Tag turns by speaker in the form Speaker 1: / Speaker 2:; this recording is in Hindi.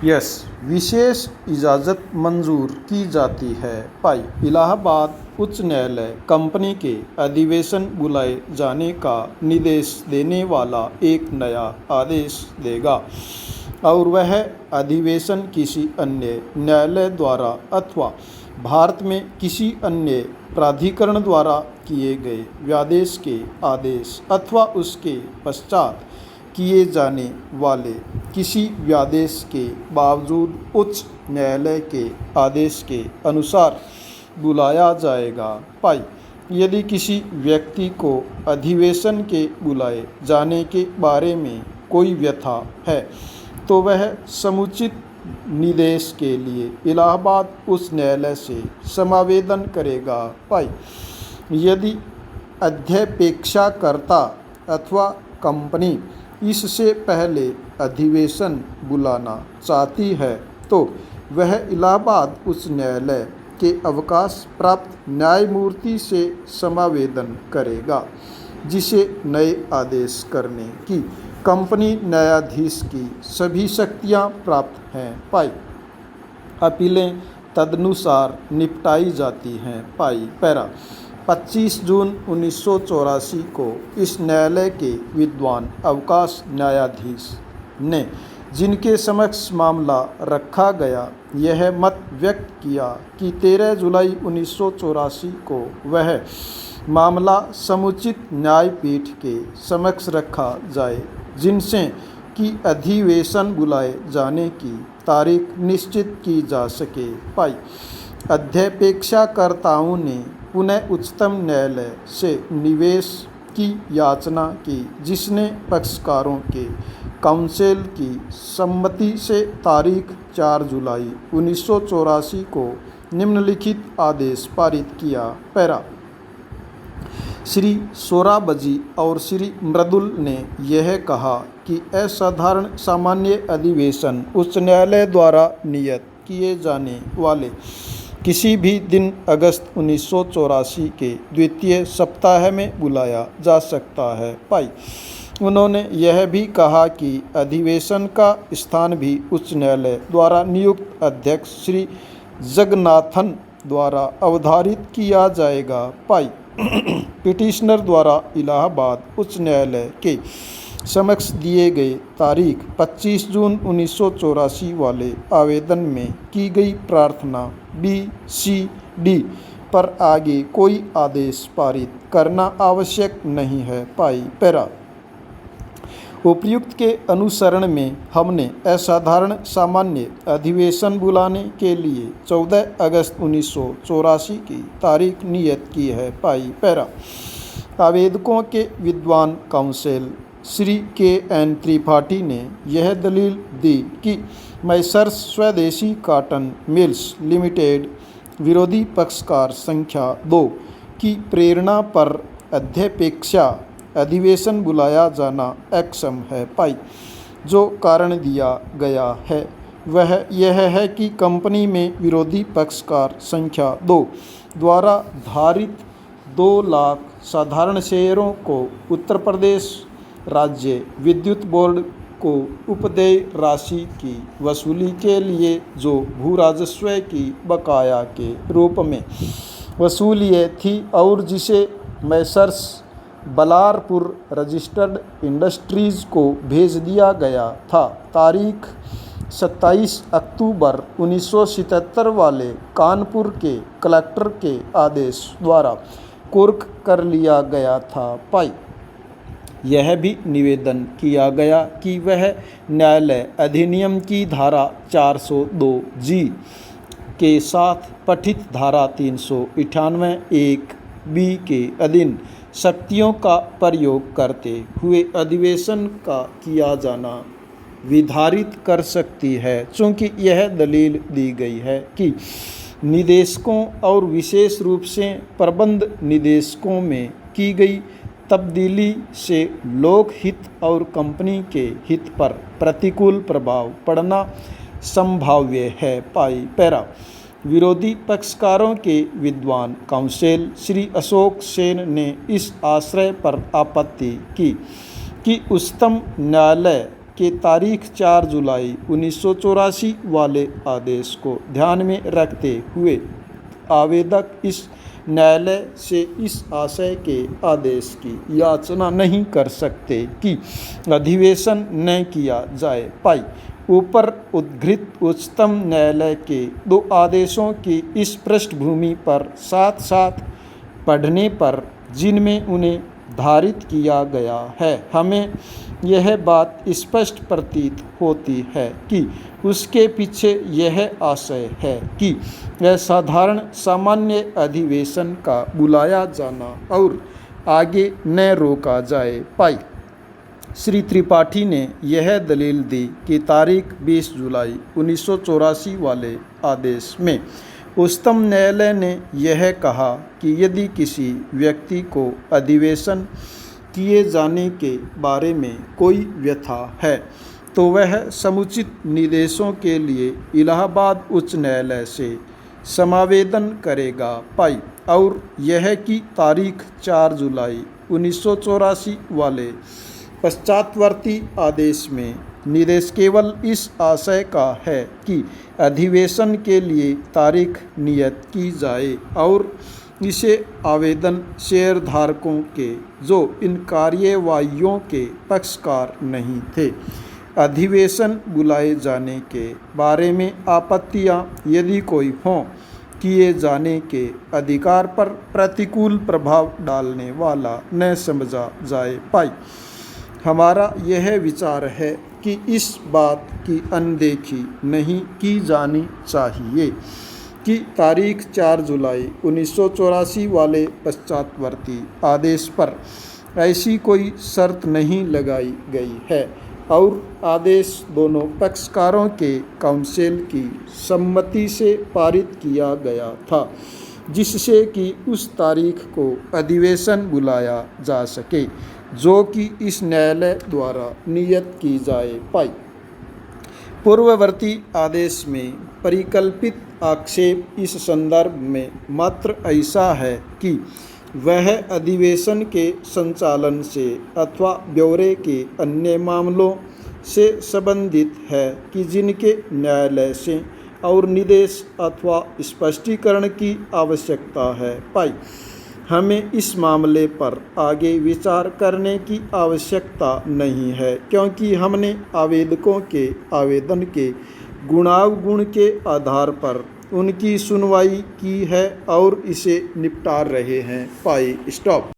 Speaker 1: यस, विशेष इजाज़त मंजूर की जाती है। पाई, इलाहाबाद उच्च न्यायालय कंपनी के अधिवेशन बुलाए जाने का निर्देश देने वाला एक नया आदेश देगा और वह अधिवेशन किसी अन्य न्यायालय द्वारा अथवा भारत में किसी अन्य प्राधिकरण द्वारा किए गए व्यादेश के आदेश अथवा उसके पश्चात किए जाने वाले किसी व्यादेश के बावजूद उच्च न्यायालय के आदेश के अनुसार बुलाया जाएगा। पाई, यदि किसी व्यक्ति को अधिवेशन के बुलाए जाने के बारे में कोई व्यथा है तो वह समुचित निर्देश के लिए इलाहाबाद उच्च न्यायालय से समावेदन करेगा। पाई, यदि अध्यपेक्षाकर्ता अथवा कंपनी इससे पहले अधिवेशन बुलाना चाहती है तो वह इलाहाबाद उच्च न्यायालय के अवकाश प्राप्त न्यायमूर्ति से समावेदन करेगा, जिसे नए आदेश करने की कंपनी न्यायाधीश की सभी शक्तियां प्राप्त हैं। पाई, अपीलें तदनुसार निपटाई जाती हैं। पाई, पैरा 25 जून 1984 को इस न्यायालय के विद्वान अवकाश न्यायाधीश ने जिनके समक्ष मामला रखा गया यह मत व्यक्त किया कि 13 जुलाई 1984 को वह मामला समुचित न्यायपीठ के समक्ष रखा जाए जिनसे कि अधिवेशन बुलाए जाने की तारीख निश्चित की जा सके। पाई, अध्यपेक्षाकर्ताओं ने पुनः उच्चतम न्यायालय से निवेश की याचना की जिसने पक्षकारों के काउंसिल की सम्मति से तारीख 4 जुलाई 1984 को निम्नलिखित आदेश पारित किया। पैरा, श्री सोराबजी और श्री मृदुल ने यह कहा कि असाधारण सामान्य अधिवेशन उच्च न्यायालय द्वारा नियत किए जाने वाले किसी भी दिन अगस्त 1984 के द्वितीय सप्ताह में बुलाया जा सकता है। पाई, उन्होंने यह भी कहा कि अधिवेशन का स्थान भी उच्च न्यायालय द्वारा नियुक्त अध्यक्ष श्री जगन्नाथन द्वारा अवधारित किया जाएगा। पाई, पिटिशनर द्वारा इलाहाबाद उच्च न्यायालय के समक्ष दिए गए तारीख 25 जून 1984 वाले आवेदन में की गई प्रार्थना BCD पर आगे कोई आदेश पारित करना आवश्यक नहीं है। पाई, पैरा, उपयुक्त के अनुसरण में हमने असाधारण सामान्य अधिवेशन बुलाने के लिए 14 अगस्त 1984 की तारीख नियत की है। पाई, पैरा, आवेदकों के विद्वान काउंसिल श्री KN त्रिपाठी ने यह दलील दी कि मैसर्स स्वदेशी कॉटन मिल्स लिमिटेड विरोधी पक्षकार संख्या 2 की प्रेरणा पर अध्यपेक्षा अधिवेशन बुलाया जाना अक्षम है। पाई, जो कारण दिया गया है वह यह है कि कंपनी में विरोधी पक्षकार संख्या 2 द्वारा धारित 2 लाख साधारण शेयरों को उत्तर प्रदेश राज्य विद्युत बोर्ड को उपदेय राशि की वसूली के लिए जो भू राजस्व की बकाया के रूप में वसूलिए थी और जिसे मैसर्स बलारपुर रजिस्टर्ड इंडस्ट्रीज़ को भेज दिया गया था, तारीख 27 अक्टूबर 1977 वाले कानपुर के कलेक्टर के आदेश द्वारा कुर्क कर लिया गया था। पाई, यह भी निवेदन किया गया कि वह न्यायालय अधिनियम की धारा 402G के साथ पठित धारा 398(1)B के अधीन शक्तियों का प्रयोग करते हुए अधिवेशन का किया जाना विधारित कर सकती है, चूँकि यह दलील दी गई है कि निदेशकों और विशेष रूप से प्रबंध निदेशकों में की गई तब्दीली से लोक हित और कंपनी के हित पर प्रतिकूल प्रभाव पड़ना संभाव्य है। पाई, पैरा, विरोधी पक्षकारों के विद्वान काउंसिल श्री अशोक सेन ने इस आश्रय पर आपत्ति की कि उच्चतम न्यायालय के तारीख 4 जुलाई 1984 वाले आदेश को ध्यान में रखते हुए आवेदक इस न्यायालय से इस आशय के आदेश की याचना नहीं कर सकते कि अधिवेशन न किया जाए। पाई ऊपर उद्धृत उच्चतम न्यायालय के 2 आदेशों की इस पृष्ठभूमि पर साथ साथ पढ़ने पर जिनमें उन्हें धारित किया गया है, हमें यह बात स्पष्ट प्रतीत होती है कि उसके पीछे यह आशय है कि असाधारण सामान्य अधिवेशन का बुलाया जाना और आगे न रोका जाए। पाई श्री त्रिपाठी ने यह दलील दी कि तारीख 20 जुलाई 1984 वाले आदेश में उच्चतम न्यायालय ने यह कहा कि यदि किसी व्यक्ति को अधिवेशन किए जाने के बारे में कोई व्यथा है तो वह समुचित निर्देशों के लिए इलाहाबाद उच्च न्यायालय से समावेदन करेगा। पाई और यह कि तारीख 4 जुलाई 1984 वाले पश्चातवर्ती आदेश में निर्देश केवल इस आशय का है कि अधिवेशन के लिए तारीख नियत की जाए और इसे आवेदन शेयरधारकों के जो इन कार्यवाहियों के पक्षकार नहीं थे अधिवेशन बुलाए जाने के बारे में आपत्तियां यदि कोई हों किए जाने के अधिकार पर प्रतिकूल प्रभाव डालने वाला न समझा जाए। पाई हमारा यह विचार है कि इस बात की अनदेखी नहीं की जानी चाहिए कि तारीख 4 जुलाई 1984 वाले पश्चातवर्ती आदेश पर ऐसी कोई शर्त नहीं लगाई गई है और आदेश दोनों पक्षकारों के काउंसिल की सम्मति से पारित किया गया था जिससे कि उस तारीख को अधिवेशन बुलाया जा सके जो कि इस न्यायालय द्वारा नियत की जाए। पाई पूर्ववर्ती आदेश में परिकल्पित आक्षेप इस संदर्भ में मात्र ऐसा है कि वह अधिवेशन के संचालन से अथवा ब्यौरे के अन्य मामलों से संबंधित है कि जिनके न्यायालय से और निर्देश अथवा स्पष्टीकरण की आवश्यकता है। पाई हमें इस मामले पर आगे विचार करने की आवश्यकता नहीं है क्योंकि हमने आवेदकों के आवेदन के गुणावगुण के आधार पर उनकी सुनवाई की है और इसे निपटा रहे हैं। पाई स्टॉप।